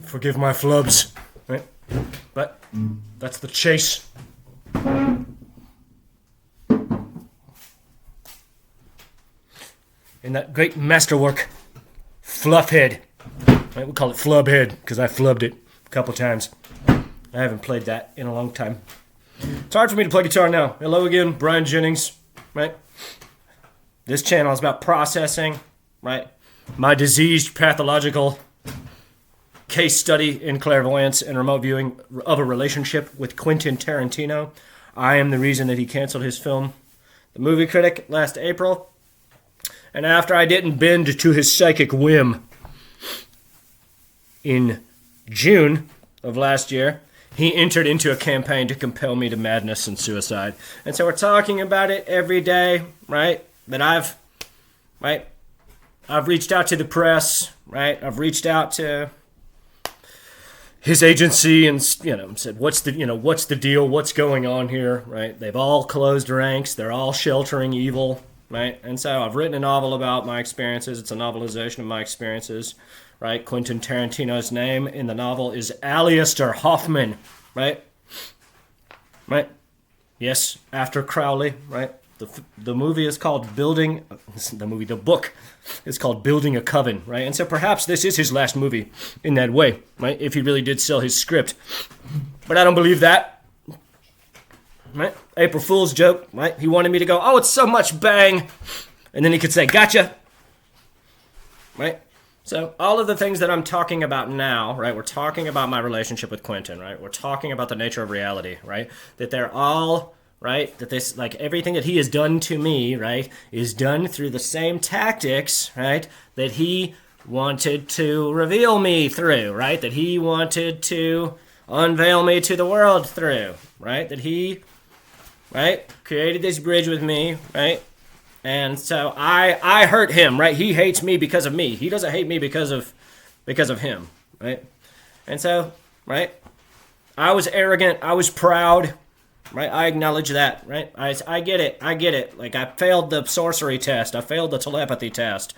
Forgive my flubs, right? But that's the chase. In that great masterwork, Fluffhead. Right, we call it Flubhead because I flubbed it a couple times. I haven't played that in a long time. It's hard for me to play guitar now. Hello again, Brian Jennings, right? This channel is about processing, right? My diseased, pathological case study in clairvoyance and remote viewing of a relationship with Quentin Tarantino. I am the reason that he canceled his film, The Movie Critic, last April. And after I didn't bend to his psychic whim in June of last year, he entered into a campaign to compel me to madness and suicide. And so we're talking about it every day, right? That I've reached out to the press, right? I've reached out to his agency and, said, what's the deal? What's going on here, right? They've all closed ranks. They're all sheltering evil, right? And so I've written a novel about my experiences. It's a novelization of my experiences, right? Quentin Tarantino's name in the novel is Alistair Hoffman, right? Right? Yes, after Crowley, right? The movie is called the book is called Building a Coven, right? And so perhaps this is his last movie in that way, right? If he really did sell his script. But I don't believe that, right? April Fool's joke, right? He wanted me to go, oh, it's so much bang. And then he could say, gotcha, right? So all of the things that I'm talking about now, right? We're talking about my relationship with Quentin, right? We're talking about the nature of reality, right? That they're all... right? That this, like everything that he has done to me, right, is done through the same tactics, right, that he wanted to reveal me through, right? That he wanted to unveil me to the world through, right? That he, right, created this bridge with me, right? And so I hurt him, right? He hates me because of me. He doesn't hate me because of him, right? And so, right, I was arrogant, I was proud, right? I acknowledge that, right? I get it. Like, I failed the sorcery test. I failed the telepathy test,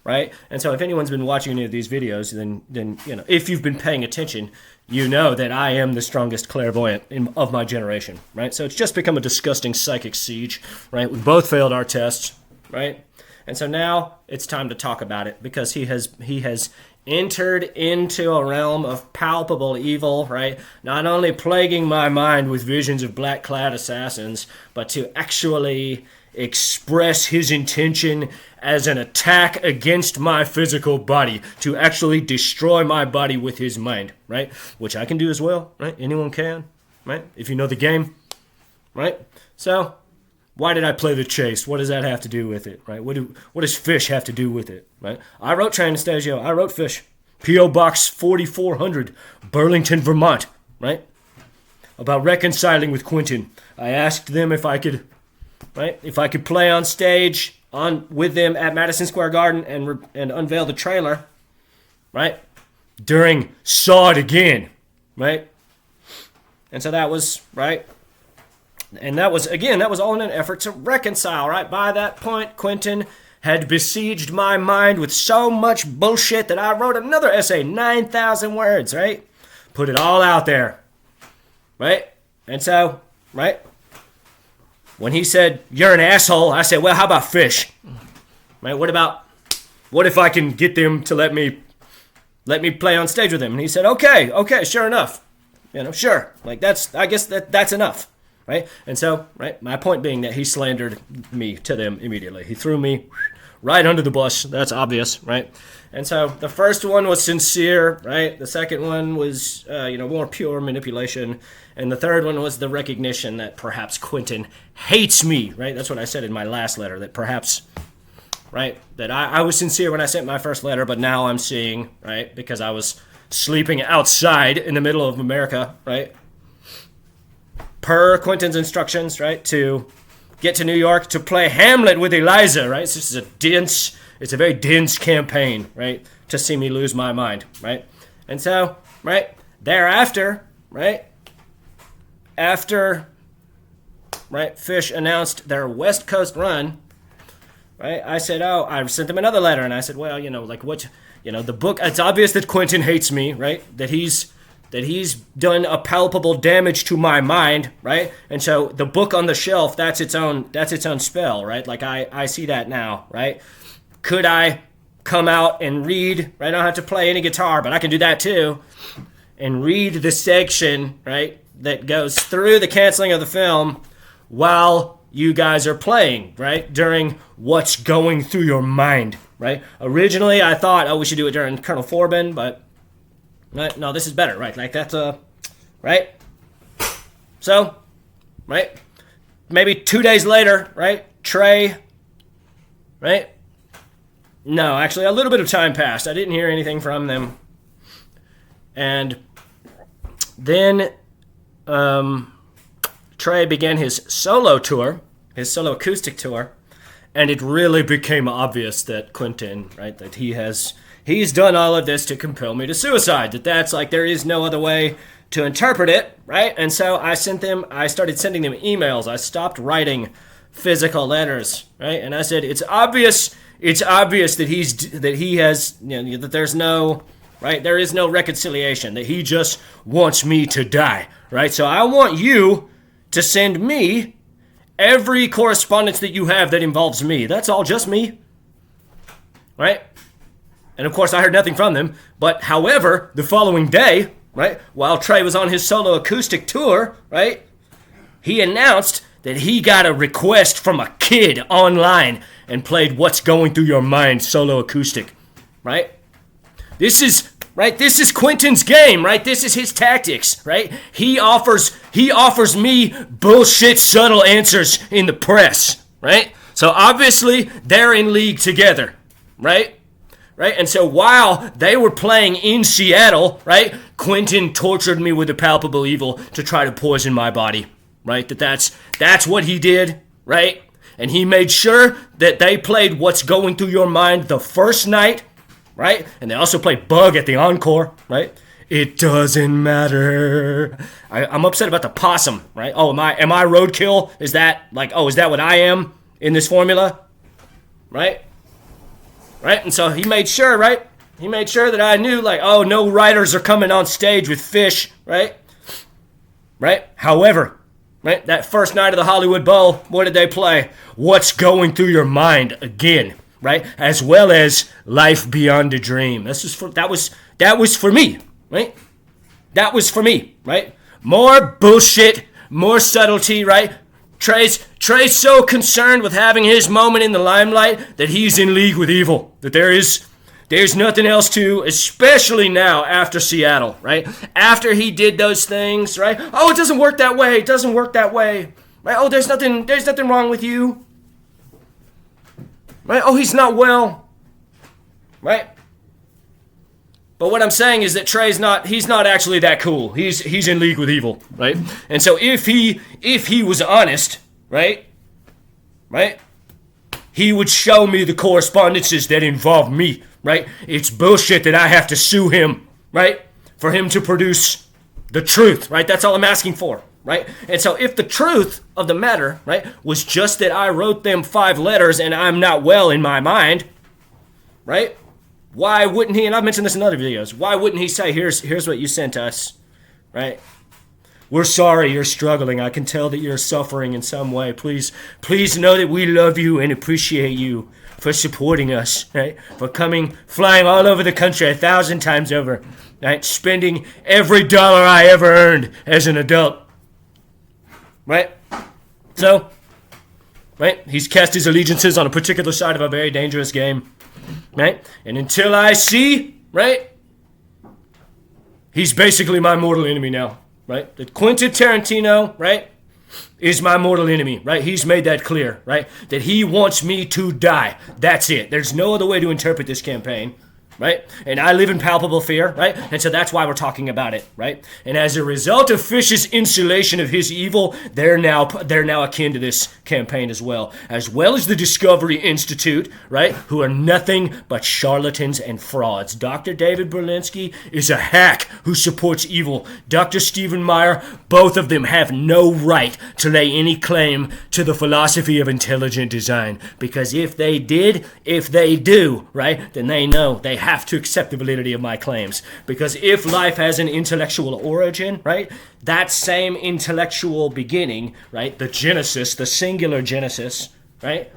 right? And so if anyone's been watching any of these videos, then if you've been paying attention, you know that I am the strongest clairvoyant of my generation, right? So it's just become a disgusting psychic siege, right? We both failed our tests, right? And so now it's time to talk about it because he has entered into a realm of palpable evil, right? Not only plaguing my mind with visions of black-clad assassins, but to actually express his intention as an attack against my physical body, to actually destroy my body with his mind, right? Which I can do as well, right? Anyone can, right? If you know the game, right? So, why did I play the chase? What does that have to do with it, right? What does Phish have to do with it, right? I wrote Transtasio. I wrote Phish. P.O. Box 4400, Burlington, Vermont, right? About reconciling with Quentin. I asked them if I could, right? If I could play on stage with them at Madison Square Garden and unveil the trailer, right? During Saw It Again, right? And so that was, right? And that was all in an effort to reconcile, right? By that point, Quentin had besieged my mind with so much bullshit that I wrote another essay, 9,000 words, right? Put it all out there, right? And so, right? When he said, you're an asshole, I said, well, how about Phish? Right? What if I can get them to let me play on stage with them? And he said, okay, sure enough. Sure. Like, I guess that's enough. Right? And so, right, my point being that he slandered me to them immediately. He threw me right under the bus. That's obvious, right? And so the first one was sincere, right? The second one was, more pure manipulation. And the third one was the recognition that perhaps Quentin hates me, right? That's what I said in my last letter, that perhaps, right, that I was sincere when I sent my first letter, but now I'm seeing, right, because I was sleeping outside in the middle of America, right, per Quentin's instructions, right, to get to New York to play Hamlet with Eliza, right? So this is it's a very dense campaign, right, to see me lose my mind, right? And so, right, thereafter, right, after, right, Phish announced their West Coast run, right, I said, I sent them another letter, and I said, well, the book, it's obvious that Quentin hates me, right, that he's done a palpable damage to my mind, right, and so the book on the shelf, that's its own spell, right, like I see that now, right. Could I come out and read, right, I don't have to play any guitar, but I can do that too, and read the section, right, that goes through the canceling of the film while you guys are playing, right, during what's going through your mind, right? Originally, I thought, we should do it during Colonel Forbin, but right, no, this is better, right? Like that's right? So, right, maybe 2 days later, right, Trey, right? No, actually, a little bit of time passed. I didn't hear anything from them. And then Trey began his solo tour, his solo acoustic tour, and it really became obvious that Quentin, right, that he's done all of this to compel me to suicide, that's like there is no other way to interpret it, right? And so I started sending them emails. I stopped writing physical letters, right? And I said, it's obvious that he has, that there's no, right, there is no reconciliation, that he just wants me to die, right? So I want you to send me every correspondence that you have that involves me. That's all, just me, right? And of course I heard nothing from them, but however, the following day, right, while Trey was on his solo acoustic tour, right, he announced that he got a request from a kid online and played What's Going Through Your Mind solo acoustic, right? This is Quentin's game, right? This is his tactics, right? He offers me bullshit subtle answers in the press, right? So obviously they're in league together, right? Right? And so while they were playing in Seattle, right, Quentin tortured me with a palpable evil to try to poison my body, right? That's what he did, right? And he made sure that they played What's Going Through Your Mind the first night, right? And they also played Bug at the encore, right? It doesn't matter. I'm upset about the possum, right? Oh, am I roadkill? Is that what I am in this formula? Right? Right? And so he made sure, right? He made sure that I knew, like, oh, no writers are coming on stage with Phish, right? Right? However, right, that first night of the Hollywood Bowl, what did they play? What's Going Through Your Mind again, right? As well as Life Beyond a Dream. That was for me, right? That was for me, right? More bullshit, more subtlety, right? Trey's so concerned with having his moment in the limelight that he's in league with evil. That there's nothing else to, especially now after Seattle, right? After he did those things, right? Oh, it doesn't work that way. It doesn't work that way. Right? Oh, there's nothing wrong with you. Right? Oh, he's not well. Right? But what I'm saying is that he's not actually that cool. He's in league with evil, right? And so if he was honest, right? Right? He would show me the correspondences that involve me, right? It's bullshit that I have to sue him, right? For him to produce the truth, right? That's all I'm asking for, right? And so if the truth of the matter, right, was just that I wrote them 5 letters and I'm not well in my mind, right? Why wouldn't he, and I've mentioned this in other videos, why wouldn't he say, here's what you sent us, right? We're sorry you're struggling. I can tell that you're suffering in some way. Please know that we love you and appreciate you for supporting us, right? For flying all over the country 1,000 times over, right? Spending every dollar I ever earned as an adult, right? So, right? He's cast his allegiances on a particular side of a very dangerous game, right? And until I see, right, he's basically my mortal enemy now, right? That Quentin Tarantino, right, is my mortal enemy, right? He's made that clear, right? That he wants me to die. That's it. There's no other way to interpret this campaign, right? And I live in palpable fear, right? And so that's why we're talking about it, right? And as a result of Phish's insulation of his evil, they're now akin to this campaign as well as the Discovery Institute, right? Who are nothing but charlatans and frauds. Dr. David Berlinski is a hack who supports evil. Dr. Stephen Meyer, both of them have no right to lay any claim to the philosophy of intelligent design, because if they do, right, then they know they have to accept the validity of my claims. Because if life has an intellectual origin, right, that same intellectual beginning, right, the genesis, the singular genesis, right,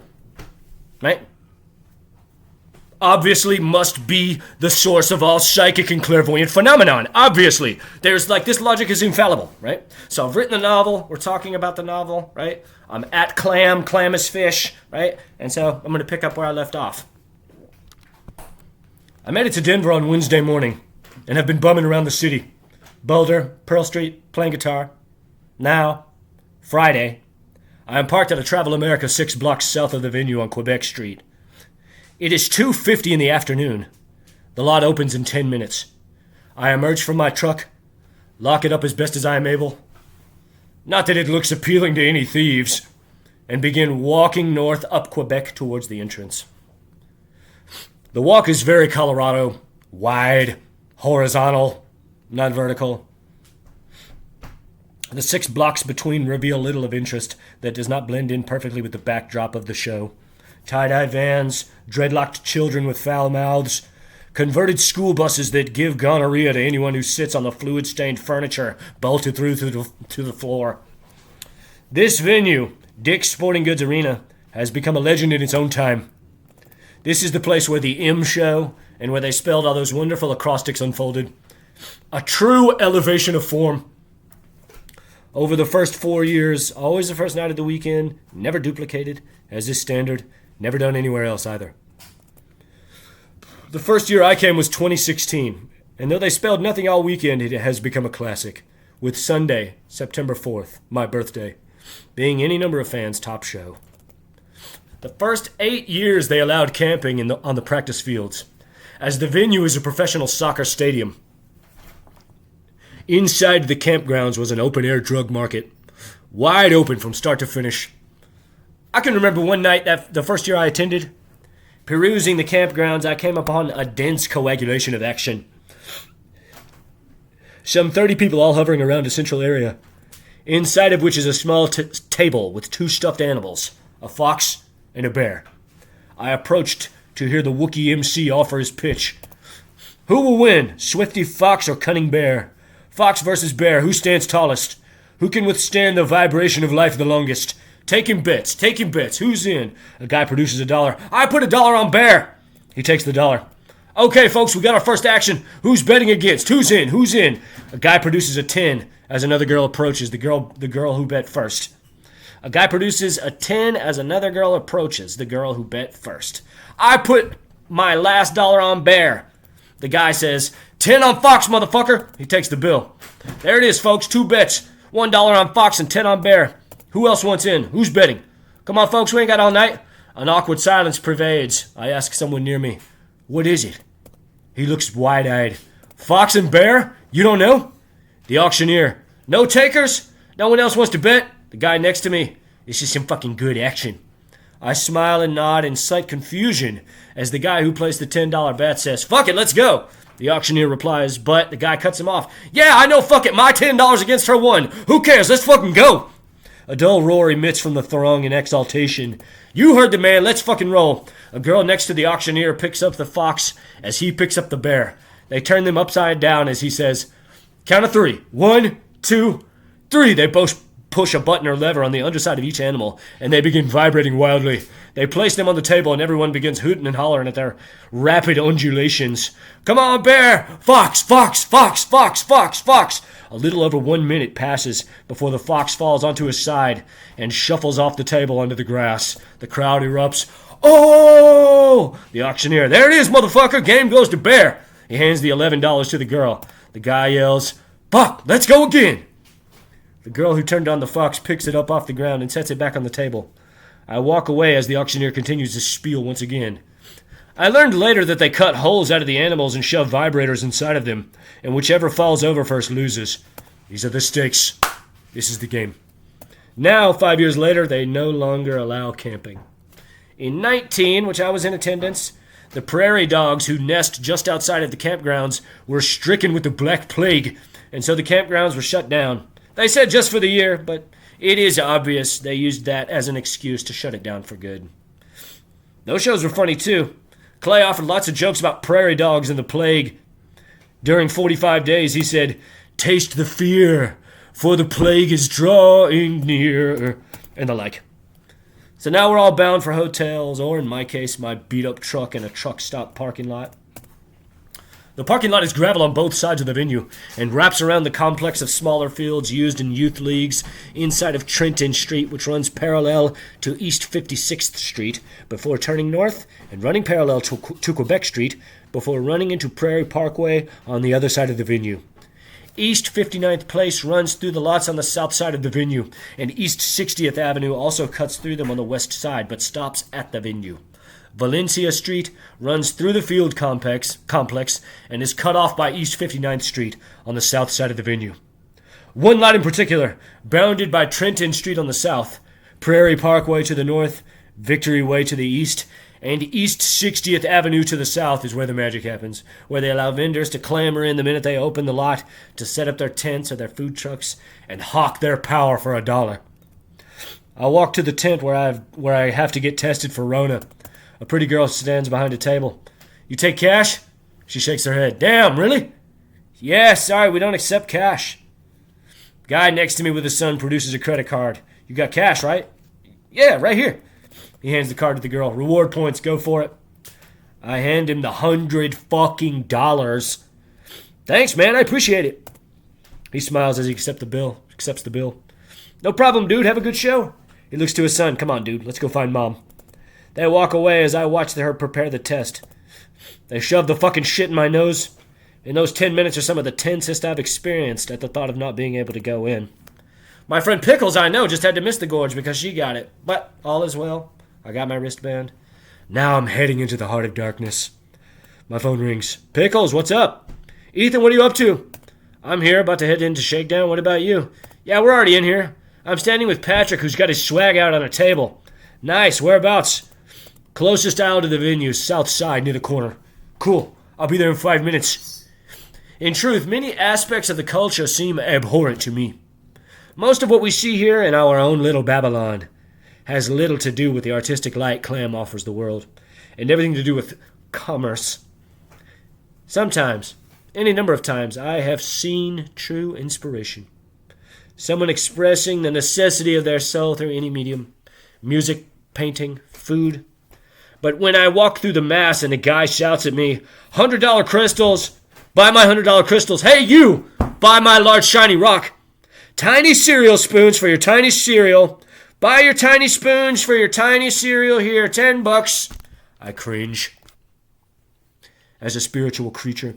obviously must be the source of all psychic and clairvoyant phenomenon. Obviously. There's this logic is infallible, right? So I've written the novel. We're talking about the novel, right? I'm at Clam is Phish, right? And so I'm going to pick up where I left off. I made it to Denver on Wednesday morning and have been bumming around the city. Boulder, Pearl Street, playing guitar. Now, Friday, I am parked at a Travel America 6 blocks south of the venue on Quebec Street. It is 2:50 in the afternoon. The lot opens in 10 minutes. I emerge from my truck, lock it up as best as I am able. Not that it looks appealing to any thieves, and begin walking north up Quebec towards the entrance. The walk is very Colorado, wide, horizontal, not vertical. The 6 blocks between reveal little of interest that does not blend in perfectly with the backdrop of the show. Tie-dye vans, dreadlocked children with foul mouths, converted school buses that give gonorrhea to anyone who sits on the fluid-stained furniture bolted through to the floor. This venue, Dick's Sporting Goods Arena, has become a legend in its own time. This is the place where the M show and where they spelled all those wonderful acrostics unfolded. A true elevation of form. Over the first 4 years, always the first night of the weekend, never duplicated, as is standard, never done anywhere else either. The first year I came was 2016, and though they spelled nothing all weekend, it has become a classic, with Sunday, September 4th, my birthday, being any number of fans' top show. The first 8 years they allowed camping on the practice fields, as the venue is a professional soccer stadium. Inside the campgrounds was an open-air drug market, wide open from start to finish. I can remember one night, the first year I attended, perusing the campgrounds, I came upon a dense coagulation of action. Some 30 people all hovering around a central area, inside of which is a small table with 2 stuffed animals, a fox and a bear. I approached to hear the Wookiee MC offer his pitch. Who will win, Swifty Fox or Cunning Bear? Fox versus Bear, who stands tallest? Who can withstand the vibration of life the longest? Taking bets, who's in? A guy produces $1. I put $1 on Bear. He takes the $1. Okay, folks, we got our first action. Who's betting against? Who's in? A guy produces a 10 as another girl approaches, the girl who bet first. A guy produces a 10 as another girl approaches, the girl who bet first. I put my last $1 on Bear. The guy says, 10 on Fox, motherfucker. He takes the bill. There it is, folks, 2 bets. $1 on Fox and 10 on Bear. Who else wants in? Who's betting? Come on, folks, we ain't got all night. An awkward silence pervades. I ask someone near me, what is it? He looks wide-eyed. Fox and Bear? You don't know? The auctioneer. No takers? No one else wants to bet? The guy next to me. This is some fucking good action. I smile and nod in slight confusion as the guy who placed the $10 bet says, fuck it, let's go. The auctioneer replies, but the guy cuts him off. Yeah, I know, fuck it, my $10 against her won. Who cares? Let's fucking go. A dull roar emits from the throng in exaltation. You heard the man, let's fucking roll. A girl next to the auctioneer picks up the fox as he picks up the bear. They turn them upside down as he says, count of 3. 1, 2, 3. They both push a button or lever on the underside of each animal, and they begin vibrating wildly. They place them on the table, and everyone begins hooting and hollering at their rapid undulations. Come on, bear! Fox, fox, fox, fox, fox, fox! A little over 1 minute passes before the fox falls onto his side and shuffles off the table onto the grass. The crowd erupts. Oh! The auctioneer, there it is, motherfucker! Game goes to bear! He hands the $11 to the girl. The guy yells, Fuck, let's go again! The girl who turned on the fox picks it up off the ground and sets it back on the table. I walk away as the auctioneer continues to spiel once again. I learned later that they cut holes out of the animals and shove vibrators inside of them, and whichever falls over first loses. These are the stakes. This is the game. Now, 5 years later, they no longer allow camping. In 19, which I was in attendance, the prairie dogs who nest just outside of the campgrounds were stricken with the Black Plague, and so the campgrounds were shut down. They said just for the year, but it is obvious they used that as an excuse to shut it down for good. Those shows were funny too. Clay offered lots of jokes about prairie dogs and the plague. During 45 days, he said, Taste the fear, for the plague is drawing near, and the like. So now we're all bound for hotels, or in my case, my beat-up truck in a truck stop parking lot. The parking lot is gravel on both sides of the venue and wraps around the complex of smaller fields used in youth leagues inside of Trenton Street, which runs parallel to East 56th Street before turning north and running parallel to Quebec Street before running into Prairie Parkway on the other side of the venue. East 59th Place runs through the lots on the south side of the venue, and East 60th Avenue also cuts through them on the west side but stops at the venue. Valencia Street runs through the field complex and is cut off by East 59th Street on the south side of the venue. One lot in particular, bounded by Trenton Street on the south, Prairie Parkway to the north, Victory Way to the east, and East 60th Avenue to the south is where the magic happens, where they allow vendors to clamor in the minute they open the lot to set up their tents or their food trucks and hawk their power for $1. I walk to the tent where I have to get tested for Rona. A pretty girl stands behind a table. You take cash? She shakes her head. Damn, really? Yeah, sorry, we don't accept cash. Guy next to me with his son produces a credit card. You got cash, right? Yeah, right here. He hands the card to the girl. Reward points, go for it. I hand him the $100. Thanks, man, I appreciate it. He smiles as he accepts the bill. No problem, dude, have a good show. He looks to his son. Come on, dude, let's go find Mom. They walk away as I watch her prepare the test. They shove the fucking shit in my nose. And those 10 minutes are some of the tensest I've experienced at the thought of not being able to go in. My friend Pickles, I know, just had to miss the gorge because she got it. But all is well. I got my wristband. Now I'm heading into the heart of darkness. My phone rings. Pickles, what's up? Ethan, what are you up to? I'm here, about to head into Shakedown. What about you? Yeah, we're already in here. I'm standing with Patrick, who's got his swag out on a table. Nice, whereabouts? Closest aisle to the venue, south side, near the corner. Cool, I'll be there in 5 minutes. In truth, many aspects of the culture seem abhorrent to me. Most of what we see here in our own little Babylon has little to do with the artistic light Clam offers the world, and everything to do with commerce. Sometimes, any number of times, I have seen true inspiration. Someone expressing the necessity of their soul through any medium. Music, painting, food. But when I walk through the mass and a guy shouts at me, $100 crystals, buy my $100 crystals. Hey, you, buy my large shiny rock. Tiny cereal spoons for your tiny cereal. Buy your tiny spoons for your tiny cereal here, $10. I cringe. As a spiritual creature,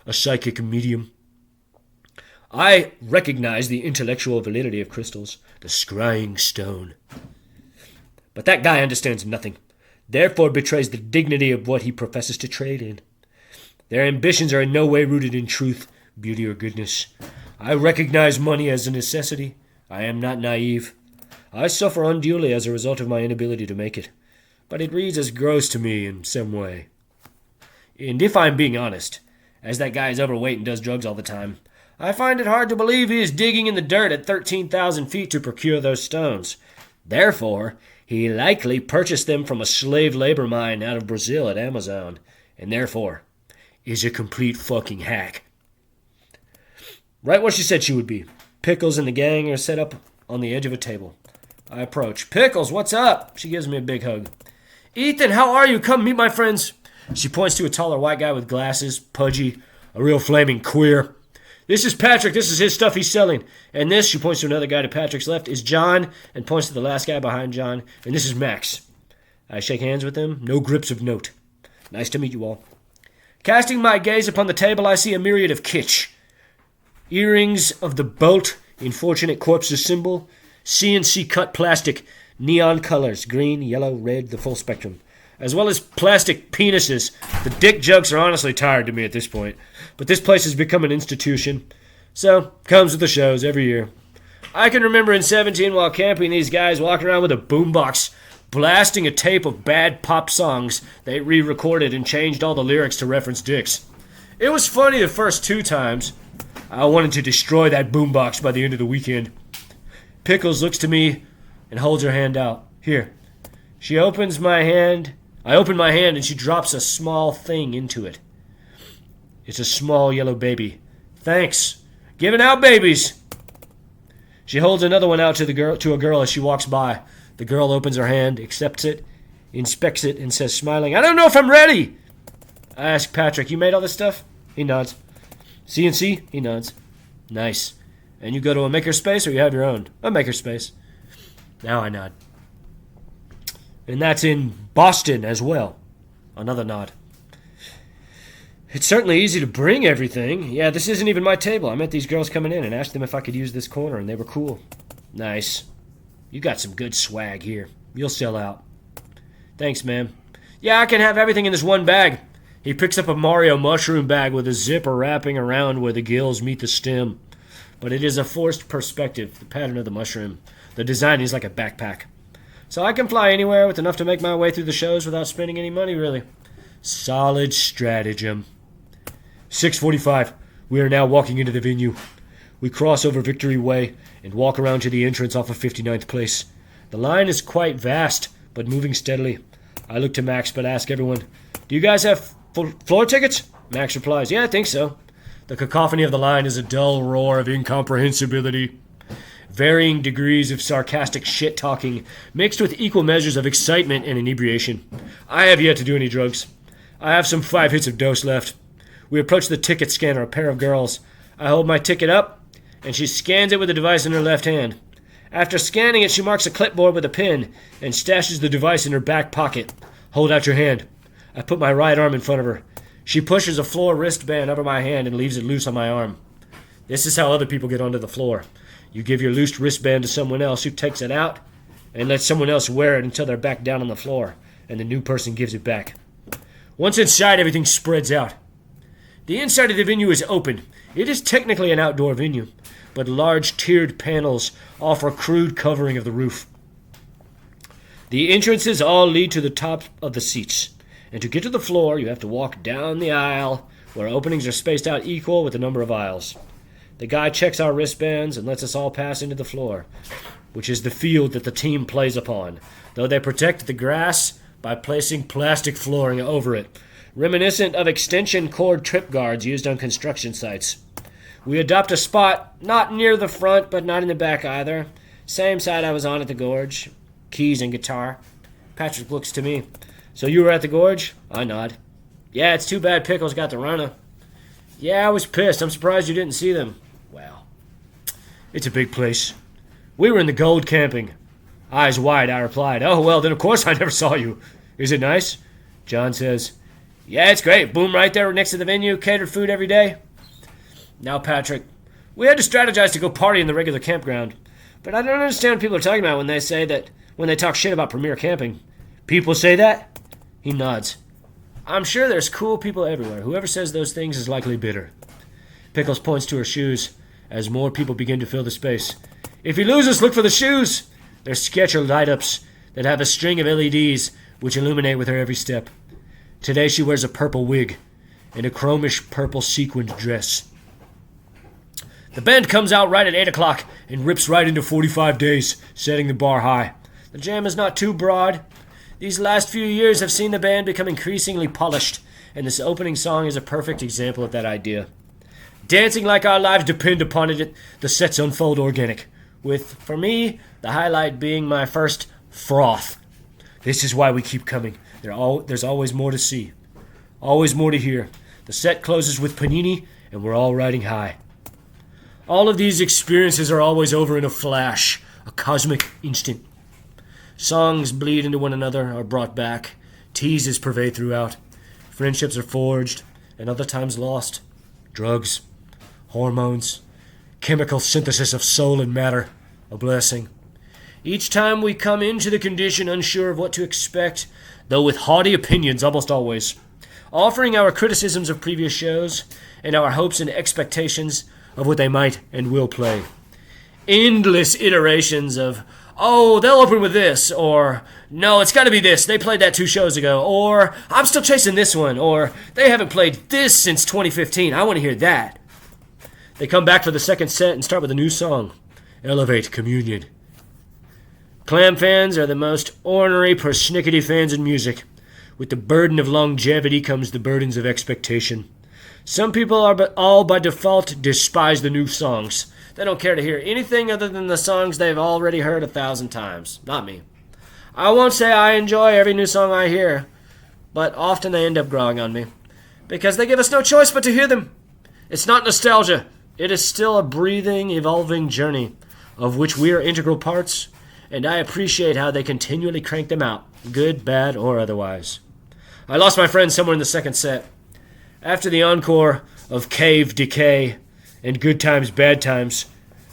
a psychic medium, I recognize the intellectual validity of crystals, the scrying stone. But that guy understands nothing. Therefore betrays the dignity of what he professes to trade in. Their ambitions are in no way rooted in truth, beauty, or goodness. I recognize money as a necessity. I am not naive. I suffer unduly as a result of my inability to make it. But it reads as gross to me in some way. And if I'm being honest, as that guy is overweight and does drugs all the time, I find it hard to believe he is digging in the dirt at 13,000 feet to procure those stones. Therefore, he likely purchased them from a slave labor mine out of Brazil at Amazon, and therefore is a complete fucking hack. Right where she said she would be. Pickles and the gang are set up on the edge of a table. I approach. Pickles, what's up? She gives me a big hug. Ethan, how are you? Come meet my friends. She points to a taller white guy with glasses, pudgy, a real flaming queer. This is Patrick. This is his stuff he's selling. And this, she points to another guy to Patrick's left, is John, and points to the last guy behind John. And this is Max. I shake hands with them. No grips of note. Nice to meet you all. Casting my gaze upon the table, I see a myriad of kitsch. Earrings of the bolt, unfortunate corpse's symbol, CNC cut plastic, neon colors, green, yellow, red, the full spectrum, as well as plastic penises. The dick jokes are honestly tired to me at this point, but this place has become an institution, so comes with the shows every year. I can remember in 17 while camping, these guys walking around with a boombox, blasting a tape of bad pop songs they re-recorded and changed all the lyrics to reference dicks. It was funny the first 2 times. I wanted to destroy that boombox by the end of the weekend. Pickles looks to me and holds her hand out. Here. She opens my hand. I open my hand and she drops a small thing into it. It's a small yellow baby. Thanks. Giving out babies. She holds another one out to a girl as she walks by. The girl opens her hand, accepts it, inspects it, and says, smiling, I don't know if I'm ready. I ask Patrick, you made all this stuff? He nods. CNC? He nods. Nice. And you go to a makerspace or you have your own? A makerspace. Now I nod. And that's in Boston as well. Another nod. It's certainly easy to bring everything. Yeah, this isn't even my table. I met these girls coming in and asked them if I could use this corner, and they were cool. Nice. You got some good swag here. You'll sell out. Thanks, ma'am. Yeah, I can have everything in this one bag. He picks up a Mario mushroom bag with a zipper wrapping around where the gills meet the stem. But it is a forced perspective, the pattern of the mushroom. The design is like a backpack. So I can fly anywhere with enough to make my way through the shows without spending any money, really. Solid stratagem. 6:45. We are now walking into the venue. We cross over Victory Way and walk around to the entrance off of 59th Place. The line is quite vast, but moving steadily. I look to Max, but ask everyone, do you guys have floor tickets? Max replies, yeah, I think so. The cacophony of the line is a dull roar of incomprehensibility. Varying degrees of sarcastic shit-talking, mixed with equal measures of excitement and inebriation. I have yet to do any drugs. I have some 5 hits of dose left. We approach the ticket scanner, a pair of girls. I hold my ticket up, and she scans it with a device in her left hand. After scanning it, she marks a clipboard with a pen and stashes the device in her back pocket. Hold out your hand. I put my right arm in front of her. She pushes a floor wristband over my hand and leaves it loose on my arm. This is how other people get onto the floor. You give your loose wristband to someone else who takes it out and lets someone else wear it until they're back down on the floor, and the new person gives it back. Once inside, everything spreads out. The inside of the venue is open. It is technically an outdoor venue, but large tiered panels offer a crude covering of the roof. The entrances all lead to the top of the seats, and to get to the floor, you have to walk down the aisle, where openings are spaced out equal with the number of aisles. The guy checks our wristbands and lets us all pass into the floor, which is the field that the team plays upon, though they protect the grass by placing plastic flooring over it, reminiscent of extension cord trip guards used on construction sites. We adopt a spot not near the front, but not in the back either. Same side I was on at the Gorge. Keys and guitar. Patrick looks to me. So you were at the Gorge? I nod. Yeah, it's too bad Pickles got the Rona. Yeah, I was pissed. I'm surprised you didn't see them. Well, it's a big place. We were in the Gold camping. Eyes wide, I replied. Oh, well, then of course I never saw you. Is it nice? John says, yeah, it's great. Boom right there next to the venue. Catered food every day. Now, Patrick, we had to strategize to go party in the regular campground. But I don't understand what people are talking about when they talk shit about premier camping. People say that? He nods. I'm sure there's cool people everywhere. Whoever says those things is likely bitter. Pickles points to her shoes as more people begin to fill the space. If you lose us, look for the shoes. They're Sketcher light-ups that have a string of LEDs which illuminate with her every step. Today she wears a purple wig and a chromish purple sequined dress. The band comes out right at 8 o'clock and rips right into 45 days, setting the bar high. The jam is not too broad. These last few years have seen the band become increasingly polished, and this opening song is a perfect example of that idea. Dancing like our lives depend upon it, the sets unfold organic. with, for me, the highlight being my first froth. This is why we keep coming. There's always more to see. Always more to hear. The set closes with Panini, and we're all riding high. All of these experiences are always over in a flash, a cosmic instant. Songs bleed into one another, are brought back. Teases pervade throughout. Friendships are forged, and other times lost. Drugs, hormones, chemical synthesis of soul and matter, a blessing. Each time we come into the condition unsure of what to expect, though with haughty opinions almost always, offering our criticisms of previous shows and our hopes and expectations of what they might and will play. Endless iterations of, oh, they'll open with this, or no, it's got to be this, they played that 2 shows ago, or I'm still chasing this one, or they haven't played this since 2015, I want to hear that. They come back for the second set and start with a new song, Elevate Communion. Clam fans are the most ornery, persnickety fans in music. With the burden of longevity comes the burdens of expectation. Some people all by default despise the new songs. They don't care to hear anything other than the songs they've already heard 1,000 times. Not me. I won't say I enjoy every new song I hear, but often they end up growing on me, because they give us no choice but to hear them. It's not nostalgia. It is still a breathing, evolving journey, of which we are integral parts, and I appreciate how they continually crank them out, good, bad, or otherwise. I lost my friend somewhere in the second set. After the encore of Cave Decay and Good Times, Bad Times,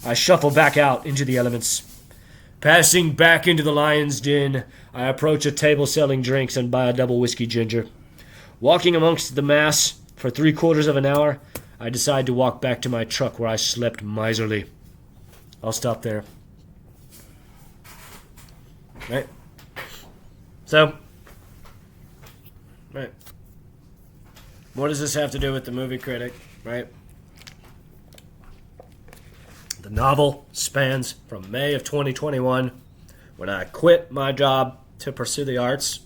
I shuffle back out into the elements. Passing back into the lion's den, I approach a table selling drinks and buy a double whiskey ginger. Walking amongst the mass for 3/4 of an hour, I decide to walk back to my truck where I slept miserly. I'll stop there. Right? So, right. What does this have to do with the movie Critic, right? The novel spans from May of 2021, when I quit my job to pursue the arts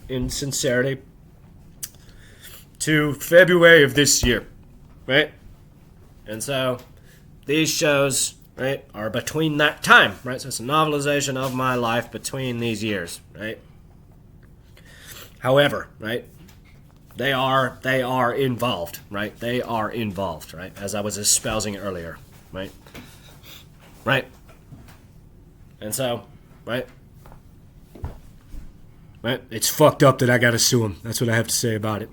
in sincerity, to February of this year, right? And so these shows, right, are between that time, right? So it's a novelization of my life between these years, right? However, right, they are involved, right? They are involved, right? As I was espousing earlier, right? Right? And so, right? Right? It's fucked up that I gotta sue him. That's what I have to say about it.